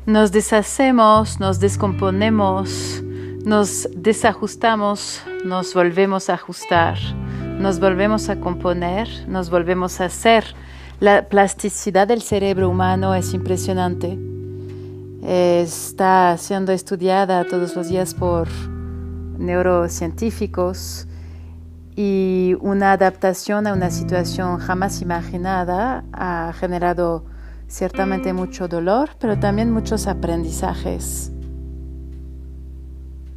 Nos deshacemos, nos descomponemos, nos desajustamos, nos volvemos a ajustar, nos volvemos a componer, nos volvemos a hacer. La plasticidad del cerebro humano es impresionante. Está siendo estudiada todos los días por neurocientíficos y una adaptación a una situación jamás imaginada ha generado ciertamente mucho dolor, pero también muchos aprendizajes.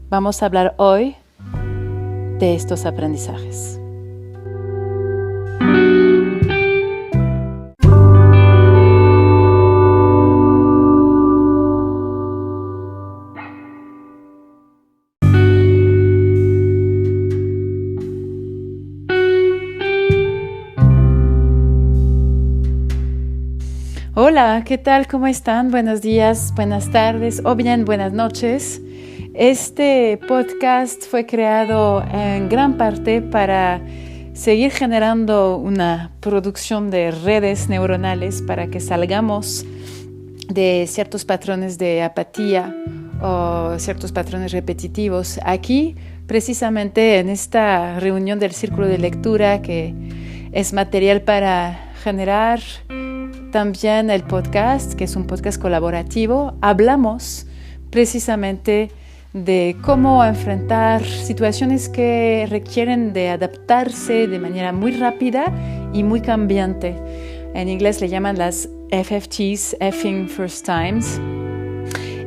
Vamos a hablar hoy de estos aprendizajes. Hola, ¿qué tal? ¿Cómo están? Buenos días, buenas tardes o bien buenas noches. Este podcast fue creado en gran parte para seguir generando una producción de redes neuronales para que salgamos de ciertos patrones de apatía o ciertos patrones repetitivos. Aquí, precisamente en esta reunión del círculo de lectura, que es material para generar también el podcast, que es un podcast colaborativo, hablamos precisamente de cómo enfrentar situaciones que requieren de adaptarse de manera muy rápida y muy cambiante. En inglés le llaman las FFTs, Effing First Times.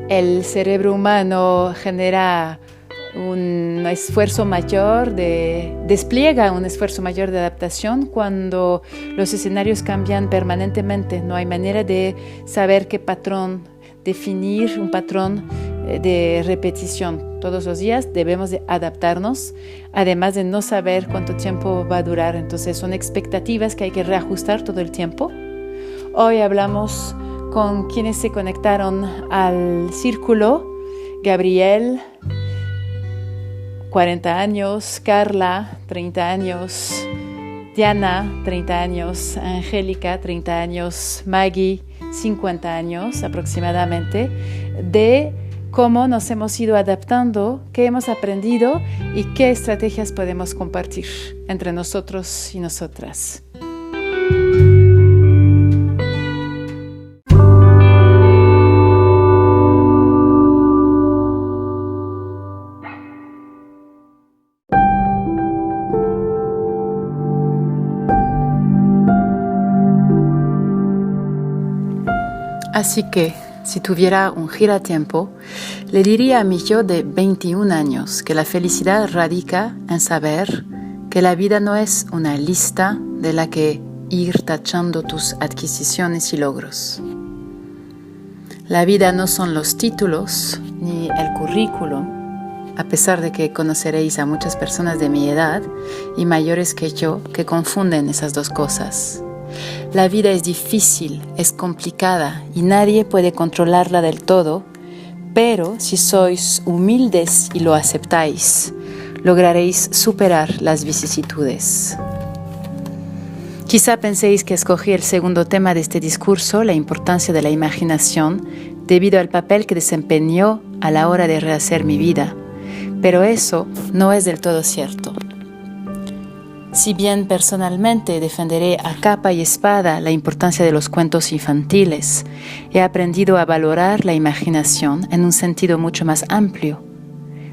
El cerebro humano genera un esfuerzo mayor despliega un esfuerzo mayor de adaptación cuando los escenarios cambian permanentemente. No hay manera de saber qué patrón, definir un patrón de repetición. Todos los días debemos de adaptarnos, además de no saber cuánto tiempo va a durar. Entonces son expectativas que hay que reajustar todo el tiempo. Hoy hablamos con quienes se conectaron al círculo: Gabriel, 40 años, Carla, 30 años, Diana, 30 años, Angélica, 30 años, Maggie, 50 años aproximadamente, de cómo nos hemos ido adaptando, qué hemos aprendido y qué estrategias podemos compartir entre nosotros y nosotras. Así que, si tuviera un giratiempo, le diría a mi yo de 21 años que la felicidad radica en saber que la vida no es una lista de la que ir tachando tus adquisiciones y logros. La vida no son los títulos ni el currículum, a pesar de que conoceréis a muchas personas de mi edad y mayores que yo que confunden esas dos cosas. La vida es difícil, es complicada y nadie puede controlarla del todo, pero si sois humildes y lo aceptáis, lograréis superar las vicisitudes. Quizá penséis que escogí el segundo tema de este discurso, la importancia de la imaginación, debido al papel que desempeñó a la hora de rehacer mi vida, pero eso no es del todo cierto. Si bien personalmente defenderé a capa y espada la importancia de los cuentos infantiles, he aprendido a valorar la imaginación en un sentido mucho más amplio.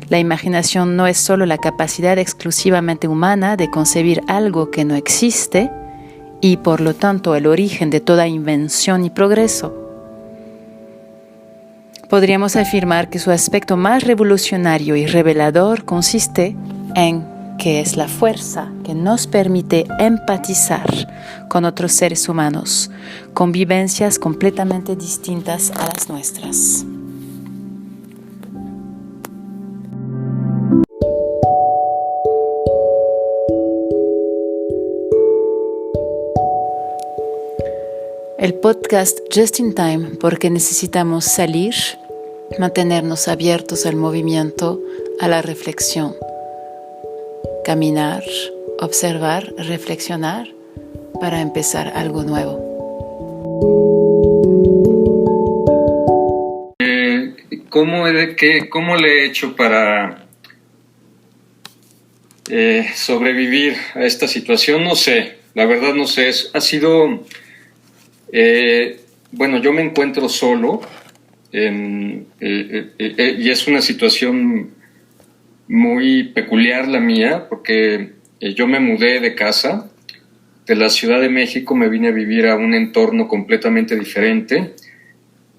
La imaginación no es solo la capacidad exclusivamente humana de concebir algo que no existe y, por lo tanto, el origen de toda invención y progreso. Podríamos afirmar que su aspecto más revolucionario y revelador consiste en que es la fuerza que nos permite empatizar con otros seres humanos, con vivencias completamente distintas a las nuestras. El podcast Just in Time, porque necesitamos salir, mantenernos abiertos al movimiento, a la reflexión. Caminar, observar, reflexionar para empezar algo nuevo. ¿cómo le he hecho para sobrevivir a esta situación? No sé, la verdad no sé. Ha sido, bueno, yo me encuentro solo y es una situación muy peculiar la mía, porque yo me mudé de casa, de la Ciudad de México me vine a vivir a un entorno completamente diferente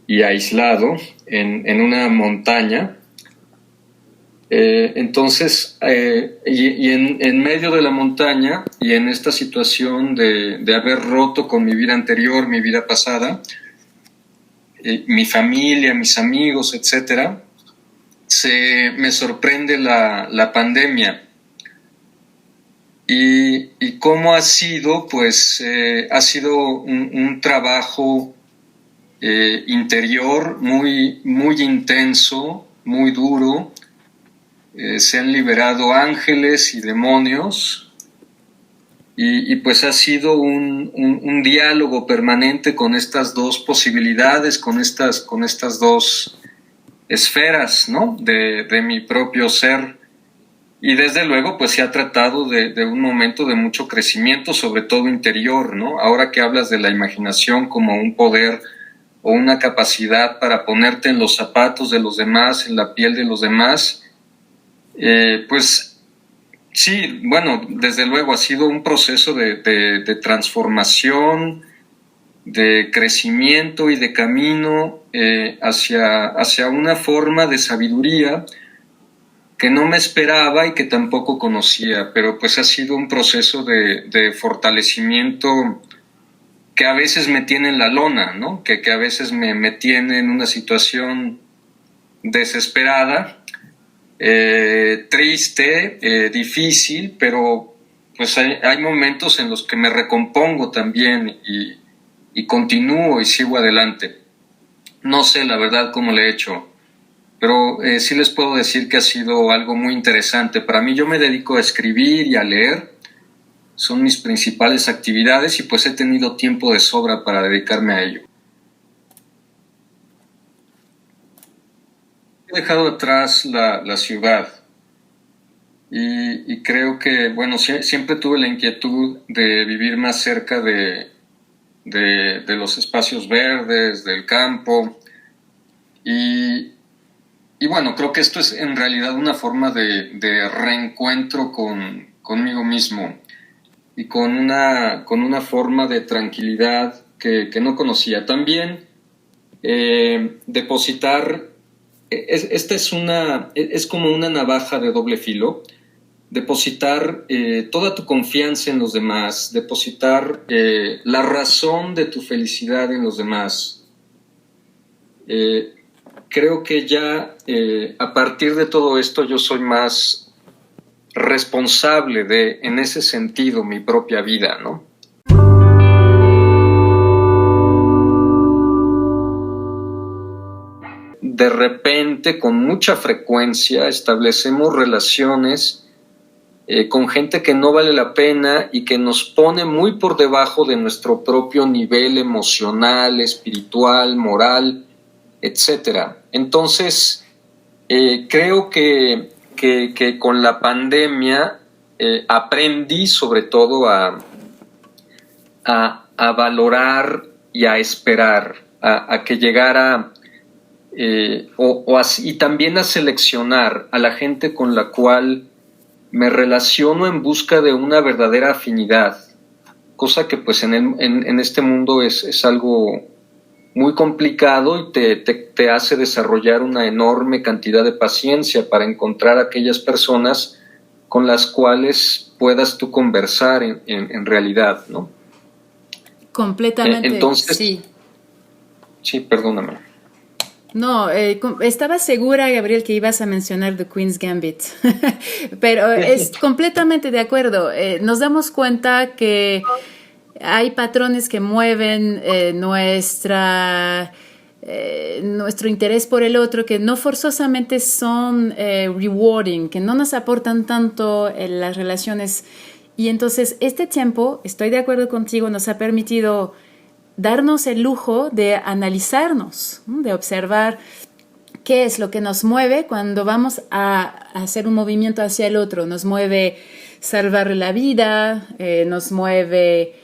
y aislado en una montaña. Entonces, en medio de la montaña y en esta situación de haber roto con mi vida anterior, mi vida pasada, mi familia, mis amigos, etcétera, me sorprende la pandemia. Y cómo ha sido, pues ha sido un trabajo interior muy, muy intenso, muy duro. Se han liberado ángeles y demonios y pues ha sido un diálogo permanente con estas dos posibilidades, con estas dos esferas, ¿no? de mi propio ser. Y desde luego pues se ha tratado de un momento de mucho crecimiento, sobre todo interior, ¿no? Ahora que hablas de la imaginación como un poder o una capacidad para ponerte en los zapatos de los demás, en la piel de los demás, pues sí, bueno, desde luego ha sido un proceso de transformación, de crecimiento y de camino hacia una forma de sabiduría que no me esperaba y que tampoco conocía, pero pues ha sido un proceso de fortalecimiento que a veces me tiene en la lona, ¿no? Que a veces me tiene en una situación desesperada, triste, difícil, pero pues hay momentos en los que me recompongo también y continúo y sigo adelante. No sé la verdad cómo le he hecho, pero sí les puedo decir que ha sido algo muy interesante. Para mí, yo me dedico a escribir y a leer, son mis principales actividades y pues he tenido tiempo de sobra para dedicarme a ello. He dejado atrás la ciudad y creo que, bueno, siempre tuve la inquietud de vivir más cerca de los espacios verdes, del campo y bueno, creo que esto es en realidad una forma de reencuentro conmigo mismo y con una forma de tranquilidad que no conocía. También depositar, esta es como una navaja de doble filo, depositar toda tu confianza en los demás, depositar la razón de tu felicidad en los demás. Creo que ya a partir de todo esto yo soy más responsable de, en ese sentido, mi propia vida, ¿no? De repente, con mucha frecuencia, establecemos relaciones con gente que no vale la pena y que nos pone muy por debajo de nuestro propio nivel emocional, espiritual, moral, etcétera. Entonces, creo que con la pandemia aprendí sobre todo a valorar y a esperar, a que llegara y también a seleccionar a la gente con la cual me relaciono en busca de una verdadera afinidad, cosa que pues en este mundo es algo muy complicado y te hace desarrollar una enorme cantidad de paciencia para encontrar aquellas personas con las cuales puedas tú conversar en realidad, ¿no? Completamente, entonces, sí. Sí, perdóname. No, estaba segura, Gabriel, que ibas a mencionar The Queen's Gambit, pero es completamente de acuerdo. Nos damos cuenta que hay patrones que mueven nuestro interés por el otro, que no forzosamente son rewarding, que no nos aportan tanto en las relaciones. Y entonces este tiempo, estoy de acuerdo contigo, nos ha permitido darnos el lujo de analizarnos, de observar ¿Qué es lo que nos mueve cuando vamos a hacer un movimiento hacia el otro? Nos mueve salvar la vida, nos mueve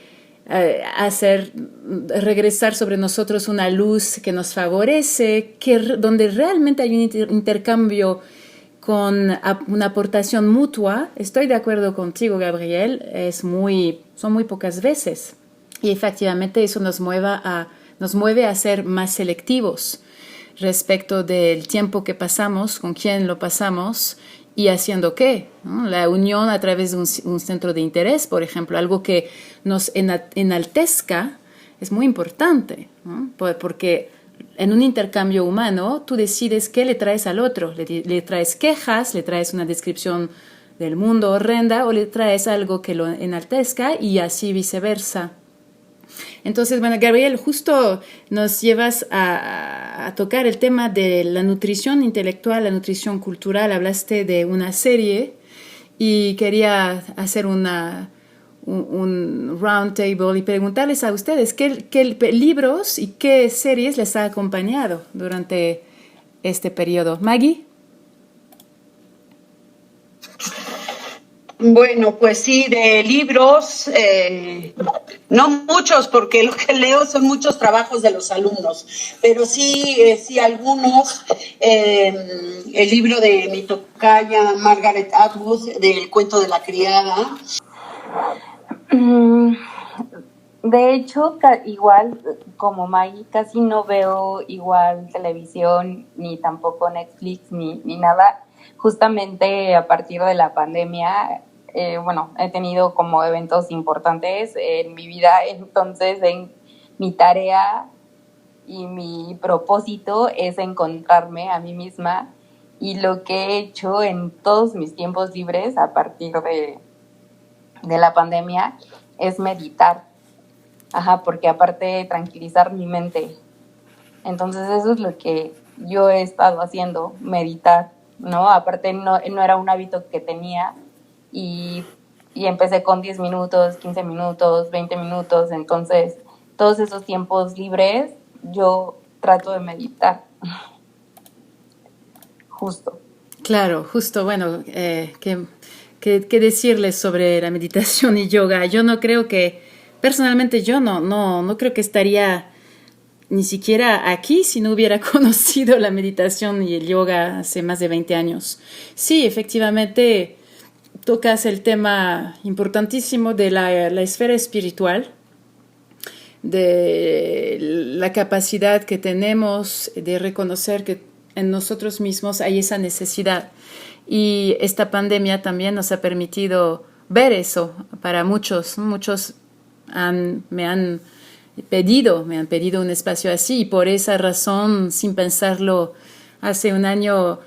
regresar sobre nosotros una luz que nos favorece, donde realmente hay un intercambio con una aportación mutua. Estoy de acuerdo contigo, Gabriel, son muy pocas veces. Y efectivamente eso nos mueve a ser más selectivos respecto del tiempo que pasamos, con quién lo pasamos y haciendo qué, ¿no? La unión a través de un centro de interés, por ejemplo, algo que nos enaltezca es muy importante, ¿no? Porque en un intercambio humano tú decides qué le traes al otro, le traes quejas, le traes una descripción del mundo horrenda o le traes algo que lo enaltezca y así viceversa. Entonces, bueno, Gabriel, justo nos llevas a tocar el tema de la nutrición intelectual, la nutrición cultural. Hablaste de una serie y quería hacer un round table y preguntarles a ustedes qué libros y qué series les ha acompañado durante este periodo. Maggie. Bueno, pues sí, de libros, no muchos, porque lo que leo son muchos trabajos de los alumnos, pero sí algunos. El libro de mi tocaya Margaret Atwood, del cuento de la criada. De hecho, igual como Maggie, casi no veo igual televisión, ni tampoco Netflix, ni nada. Justamente a partir de la pandemia, he tenido como eventos importantes en mi vida, entonces mi tarea y mi propósito es encontrarme a mí misma, y lo que he hecho en todos mis tiempos libres a partir de la pandemia es meditar, porque aparte de tranquilizar mi mente, entonces eso es lo que yo he estado haciendo, meditar, ¿no? Aparte no era un hábito que tenía, y empecé con 10 minutos, 15 minutos, 20 minutos, entonces todos esos tiempos libres yo trato de meditar. Justo. Claro, justo, bueno, ¿qué decirles sobre la meditación y yoga? Yo no creo que, personalmente yo no creo que estaría ni siquiera aquí si no hubiera conocido la meditación y el yoga hace más de 20 años. Sí, efectivamente, tocas el tema importantísimo de la esfera espiritual, de la capacidad que tenemos de reconocer que en nosotros mismos hay esa necesidad. Y esta pandemia también nos ha permitido ver eso para muchos. Muchos me han pedido un espacio así, y por esa razón, sin pensarlo, hace un año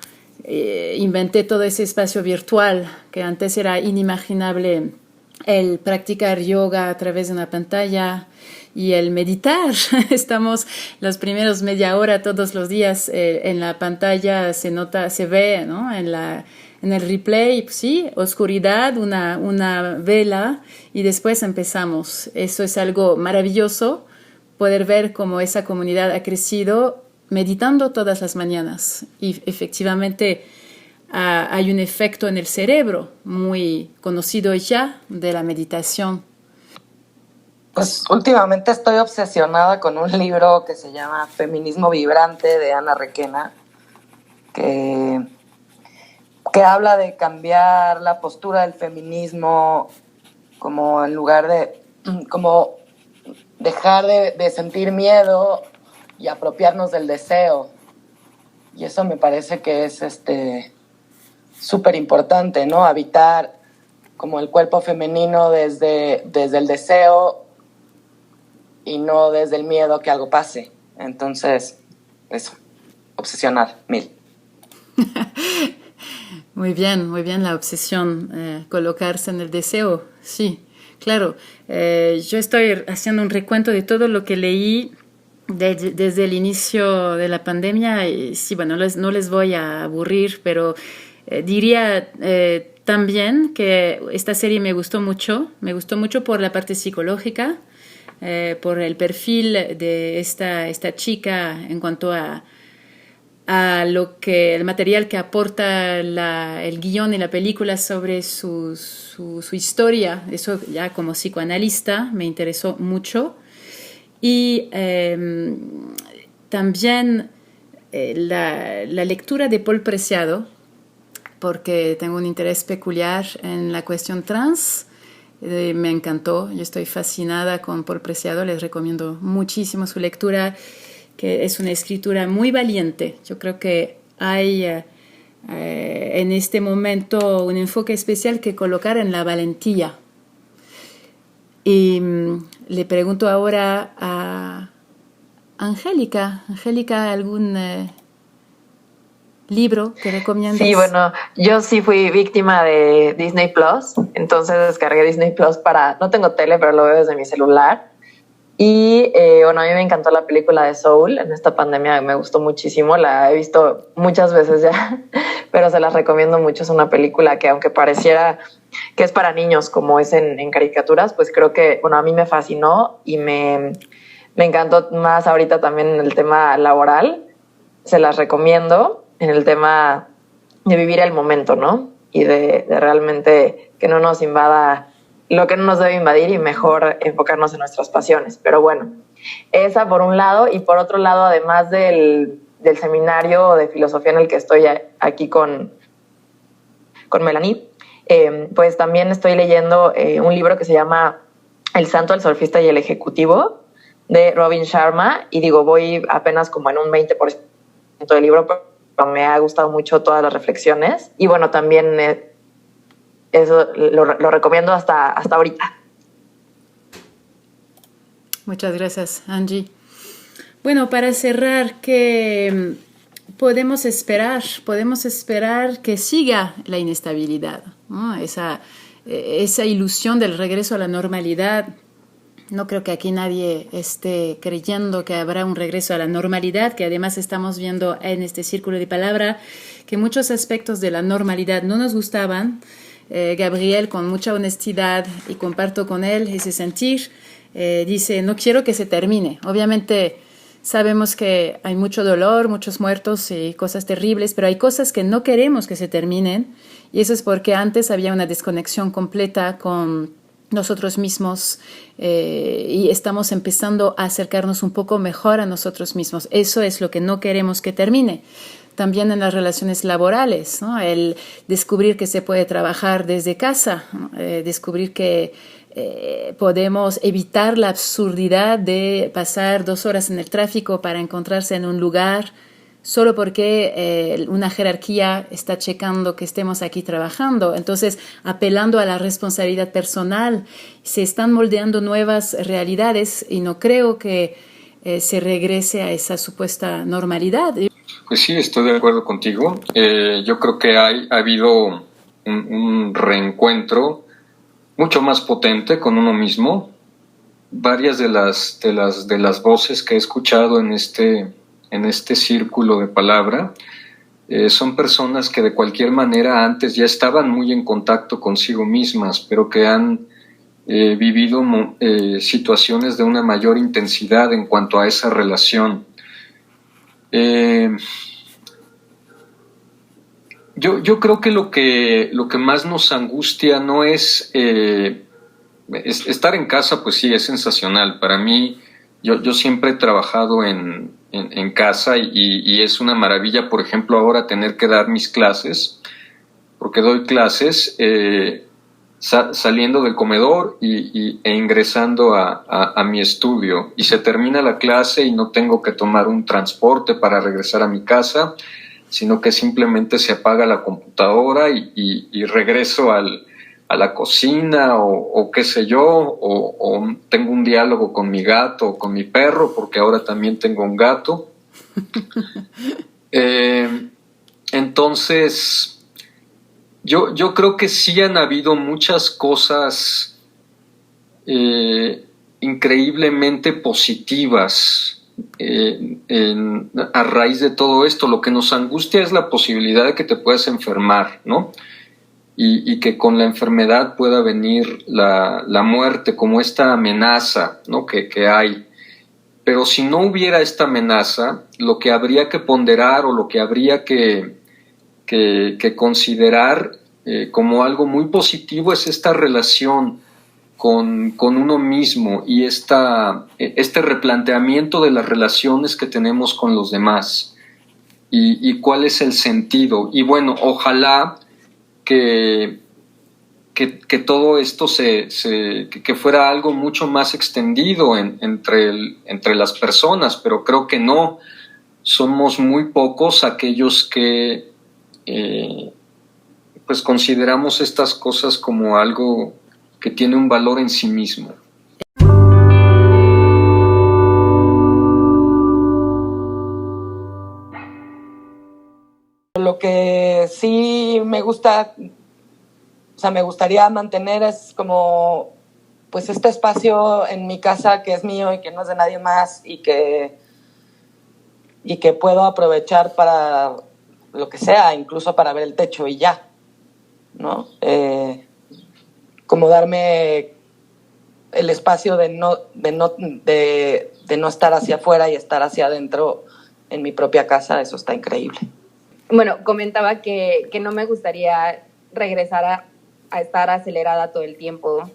inventé todo ese espacio virtual que antes era inimaginable, el practicar yoga a través de una pantalla y el meditar. Estamos los primeros media hora todos los días en la pantalla, se ve, ¿no? En el replay, pues sí, oscuridad, una vela, y después empezamos. Eso es algo maravilloso, poder ver cómo esa comunidad ha crecido meditando todas las mañanas. Y efectivamente hay un efecto en el cerebro muy conocido ya de la meditación. Pues últimamente estoy obsesionada con un libro que se llama Feminismo Vibrante, de Ana Requena, que habla de cambiar la postura del feminismo, como en lugar de como dejar de sentir miedo y apropiarnos del deseo. Y eso me parece que es súper importante, ¿no? Habitar como el cuerpo femenino desde el deseo y no desde el miedo que algo pase. Entonces, eso, obsesionada, mil. Muy bien la obsesión, colocarse en el deseo, sí, claro. Yo estoy haciendo un recuento de todo lo que leí desde el inicio de la pandemia, y sí, bueno, no les voy a aburrir, pero diría también que esta serie me gustó mucho por la parte psicológica, por el perfil de esta chica en cuanto a a lo que el material que aporta el guión y la película sobre su historia. Eso ya como psicoanalista me interesó mucho. Y también la lectura de Paul Preciado, porque tengo un interés peculiar en la cuestión trans. Me encantó, yo estoy fascinada con Paul Preciado, les recomiendo muchísimo su lectura, que es una escritura muy valiente. Yo creo que hay en este momento un enfoque especial que colocar en la valentía. Y le pregunto ahora a Angélica. Angélica, ¿algún libro que recomiendas? Sí, bueno, yo sí fui víctima de Disney Plus, entonces descargué Disney Plus no tengo tele, pero lo veo desde mi celular. Y bueno, a mí me encantó la película de Soul en esta pandemia, me gustó muchísimo, la he visto muchas veces ya, pero se las recomiendo mucho. Es una película que, aunque pareciera que es para niños como es en caricaturas, pues creo que, bueno, a mí me fascinó y me encantó más ahorita también en el tema laboral. Se las recomiendo en el tema de vivir el momento, ¿no? Y de realmente que no nos invada lo que no nos debe invadir y mejor enfocarnos en nuestras pasiones. Pero bueno, esa por un lado. Y por otro lado, además del seminario de filosofía en el que estoy aquí con Melanie, pues también estoy leyendo un libro que se llama El Santo, el Surfista y el Ejecutivo, de Robin Sharma. Y digo, voy apenas como en un 20% del libro, pero me ha gustado mucho todas las reflexiones. Y bueno, también eso lo recomiendo hasta ahorita. Muchas gracias, Angie. Bueno, para cerrar, ¿qué podemos esperar? Podemos esperar que siga la inestabilidad, ¿no? Esa ilusión del regreso a la normalidad. No creo que aquí nadie esté creyendo que habrá un regreso a la normalidad, que además estamos viendo en este círculo de palabra que muchos aspectos de la normalidad no nos gustaban. Gabriel, con mucha honestidad, y comparto con él ese sentir, dice, no quiero que se termine. Obviamente sabemos que hay mucho dolor, muchos muertos y cosas terribles, pero hay cosas que no queremos que se terminen, y eso es porque antes había una desconexión completa con nosotros mismos y estamos empezando a acercarnos un poco mejor a nosotros mismos. Eso es lo que no queremos que termine. También en las relaciones laborales, ¿no? El descubrir que se puede trabajar desde casa, ¿no? Descubrir que podemos evitar la absurdidad de pasar 2 horas en el tráfico para encontrarse en un lugar solo porque una jerarquía está checando que estemos aquí trabajando. Entonces, apelando a la responsabilidad personal, se están moldeando nuevas realidades y no creo que se regrese a esa supuesta normalidad. Pues sí, estoy de acuerdo contigo. Yo creo que ha habido un reencuentro mucho más potente con uno mismo. Varias de las voces que he escuchado en este círculo de palabra son personas que de cualquier manera antes ya estaban muy en contacto consigo mismas, pero que han vivido situaciones de una mayor intensidad en cuanto a esa relación. Yo creo que lo que más nos angustia no es estar en casa, pues sí, es sensacional. Para mí, yo siempre he trabajado en casa y es una maravilla, por ejemplo, ahora tener que dar mis clases, porque doy clases saliendo del comedor e ingresando a mi estudio, y se termina la clase y no tengo que tomar un transporte para regresar a mi casa, sino que simplemente se apaga la computadora y regreso a la cocina o qué sé yo, o tengo un diálogo con mi gato o con mi perro, porque ahora también tengo un gato. Entonces, yo creo que sí han habido muchas cosas increíblemente positivas a raíz de todo esto. Lo que nos angustia es la posibilidad de que te puedas enfermar, ¿no? Y que con la enfermedad pueda venir la muerte como esta amenaza, ¿no? que hay. pero si no hubiera esta amenaza, lo que habría que ponderar o lo que habría que considerar como algo muy positivo es esta relación con uno mismo y este replanteamiento de las relaciones que tenemos con los demás y cuál es el sentido. Y bueno, ojalá que todo esto que fuera algo mucho más extendido entre las personas, pero creo que no. Somos muy pocos aquellos que pues consideramos estas cosas como algo que tiene un valor en sí mismo. Lo que sí me gusta, o sea, me gustaría mantener es como, pues este espacio en mi casa que es mío y que no es de nadie más y que puedo aprovechar para lo que sea, incluso para ver el techo y ya, ¿no? Como darme el espacio de no estar hacia afuera y estar hacia adentro en mi propia casa, eso está increíble. Bueno, comentaba que no me gustaría regresar a estar acelerada todo el tiempo,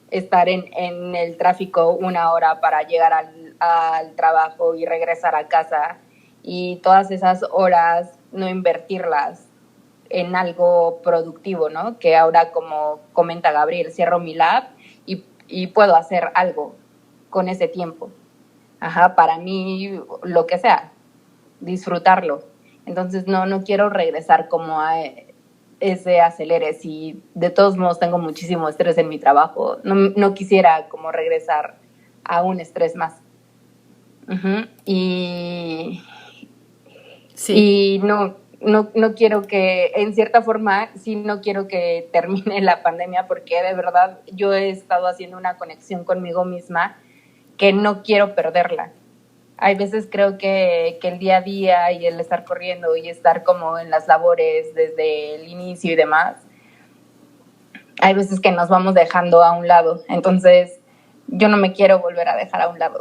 estar en el tráfico 1 hora para llegar al trabajo y regresar a casa, y todas esas horas no invertirlas en algo productivo, ¿no? Que ahora, como comenta Gabriel, cierro mi lab y puedo hacer algo con ese tiempo. Para mí, lo que sea, disfrutarlo. Entonces, no quiero regresar como a ese acelere. Si de todos modos tengo muchísimo estrés en mi trabajo, no quisiera como regresar a un estrés más. Y no quiero que, en cierta forma, sí no quiero que termine la pandemia, porque de verdad yo he estado haciendo una conexión conmigo misma que no quiero perderla. Hay veces creo que el día a día y el estar corriendo y estar como en las labores desde el inicio y demás, hay veces que nos vamos dejando a un lado. Entonces, yo no me quiero volver a dejar a un lado.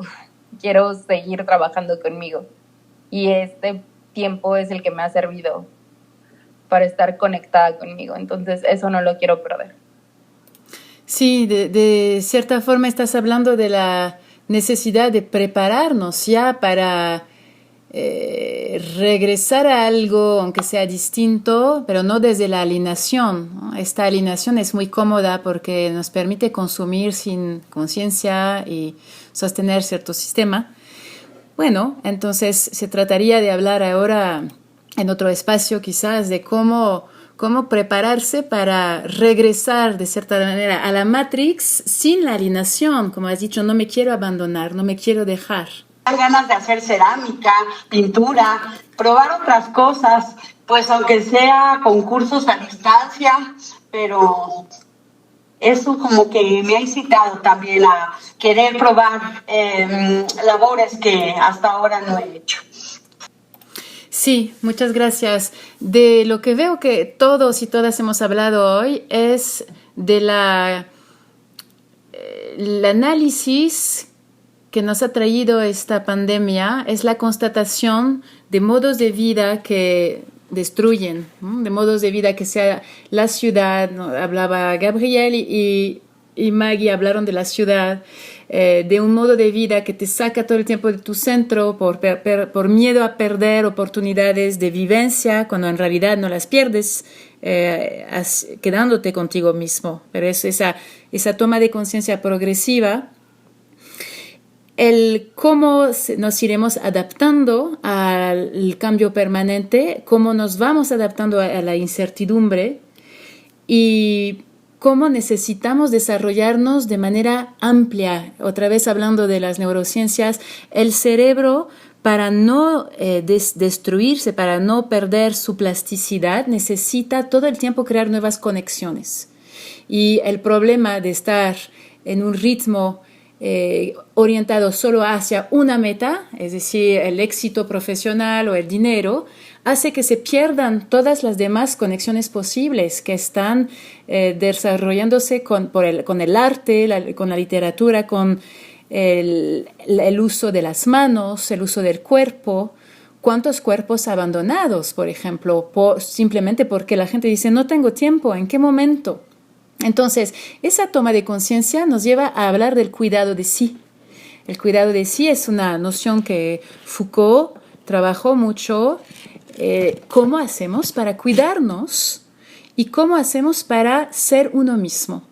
Quiero seguir trabajando conmigo. Y este tiempo es el que me ha servido para estar conectada conmigo. Entonces, eso no lo quiero perder. Sí, de cierta forma estás hablando de la necesidad de prepararnos ya para regresar a algo, aunque sea distinto, pero no desde la alienación, ¿no? Esta alienación es muy cómoda porque nos permite consumir sin conciencia y sostener cierto sistema. Bueno, entonces se trataría de hablar ahora en otro espacio quizás de cómo prepararse para regresar de cierta manera a la Matrix sin la alienación. Como has dicho, no me quiero abandonar, no me quiero dejar. Ganas de hacer cerámica, pintura, probar otras cosas, pues aunque sea concursos a distancia, pero eso como que me ha incitado también a querer probar labores que hasta ahora no he hecho. Sí, muchas gracias. De lo que veo que todos y todas hemos hablado hoy es de el análisis que nos ha traído esta pandemia, es la constatación de modos de vida que destruyen, ¿no? De modos de vida que sea la ciudad, ¿no? Hablaba Gabriel y Maggie hablaron de la ciudad, de un modo de vida que te saca todo el tiempo de tu centro por miedo a perder oportunidades de vivencia, cuando en realidad no las pierdes, quedándote contigo mismo. Pero es esa toma de conciencia progresiva, el cómo nos iremos adaptando al cambio permanente, cómo nos vamos adaptando a la incertidumbre y cómo necesitamos desarrollarnos de manera amplia. Otra vez hablando de las neurociencias, el cerebro, para no destruirse, para no perder su plasticidad, necesita todo el tiempo crear nuevas conexiones. Y el problema de estar en un ritmo orientado solo hacia una meta, es decir, el éxito profesional o el dinero, hace que se pierdan todas las demás conexiones posibles que están desarrollándose con el arte, con la literatura, con el uso de las manos, el uso del cuerpo. ¿Cuántos cuerpos abandonados, por ejemplo, simplemente porque la gente dice no tengo tiempo? ¿En qué momento? Entonces, esa toma de conciencia nos lleva a hablar del cuidado de sí. El cuidado de sí es una noción que Foucault trabajó mucho. ¿Cómo hacemos para cuidarnos y cómo hacemos para ser uno mismo?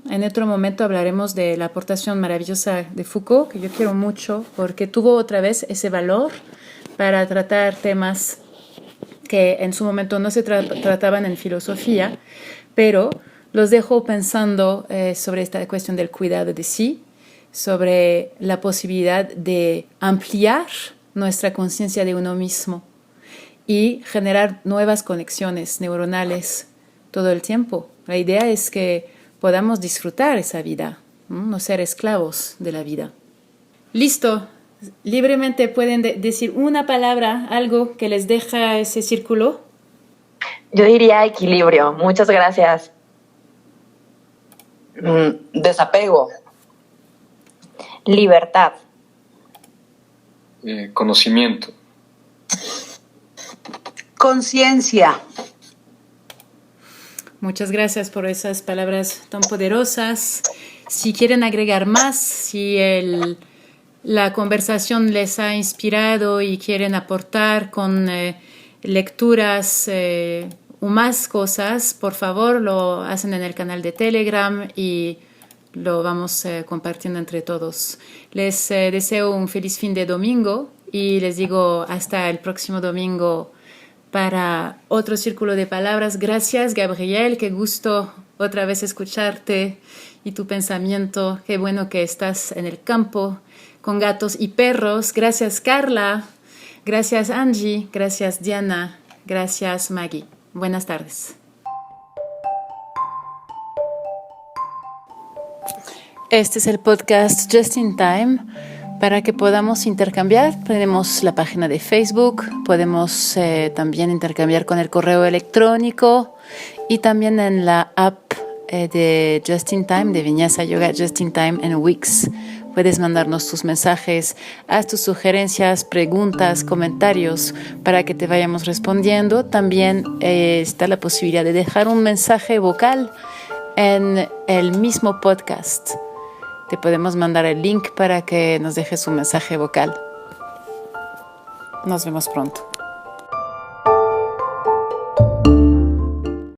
En otro momento hablaremos de la aportación maravillosa de Foucault, que yo quiero mucho porque tuvo otra vez ese valor para tratar temas que en su momento no se trataban en filosofía, pero los dejo pensando sobre esta cuestión del cuidado de sí, sobre la posibilidad de ampliar nuestra conciencia de uno mismo y generar nuevas conexiones neuronales todo el tiempo. La idea es que podamos disfrutar esa vida, no ser esclavos de la vida. Listo. Libremente pueden decir una palabra, algo que les deja ese círculo. Yo diría equilibrio. Muchas gracias. Desapego. Libertad. Conocimiento. Conciencia. Muchas gracias por esas palabras tan poderosas. Si quieren agregar más, si la conversación les ha inspirado y quieren aportar con lecturas o más cosas, por favor lo hacen en el canal de Telegram y lo vamos compartiendo entre todos. Les deseo un feliz fin de domingo y les digo hasta el próximo domingo para otro círculo de palabras. Gracias, Gabriel, qué gusto otra vez escucharte y tu pensamiento. Qué bueno que estás en el campo con gatos y perros. Gracias, Carla. Gracias, Angie. Gracias, Diana. Gracias, Maggie. Buenas tardes. Este es el podcast Just in Time. Para que podamos intercambiar, tenemos la página de Facebook, podemos también intercambiar con el correo electrónico y también en la app de Just in Time, de Vinyasa Yoga Just in Time en Wix. Puedes mandarnos tus mensajes, haz tus sugerencias, preguntas, comentarios para que te vayamos respondiendo. También está la posibilidad de dejar un mensaje vocal en el mismo podcast. Te podemos mandar el link para que nos dejes un mensaje vocal. Nos vemos pronto.